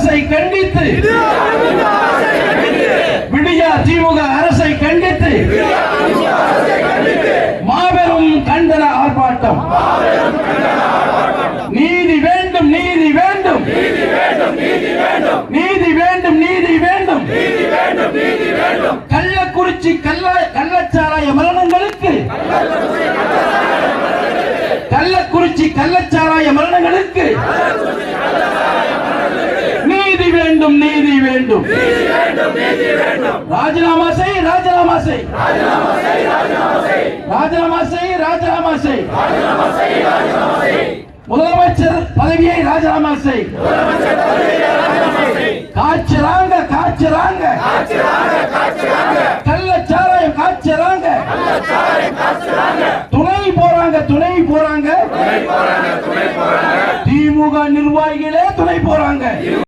அரசை கண்டித்து விடியா திமுக அரசை கண்டித்து மாபெரும் கண்டன ஆர்ப்பாட்டம். நீதி வேண்டும், நீதி வேண்டும், நீதி வேண்டும், நீதி வேண்டும். கள்ளக்குறிச்சி கள்ளச்சாராய மரணங்களுக்கு கள்ளச்சாராய மரணங்களுக்கு நீதி வேண்டும், நீதி வேண்டும். ராஜினாமா செய், ராஜினாமா செய், ராஜினாமா செய், ராஜினாமா செய். முதலமைச்சர் பதவியை ராஜினாமா செய். காய்ச்சறாங்க, காய்ச்சறாங்க, கள்ளச்சாராயம் காய்ச்சறாங்க. துணை போறாங்க, துணை போறாங்க. திமுக நிர்வாகிகளே துணை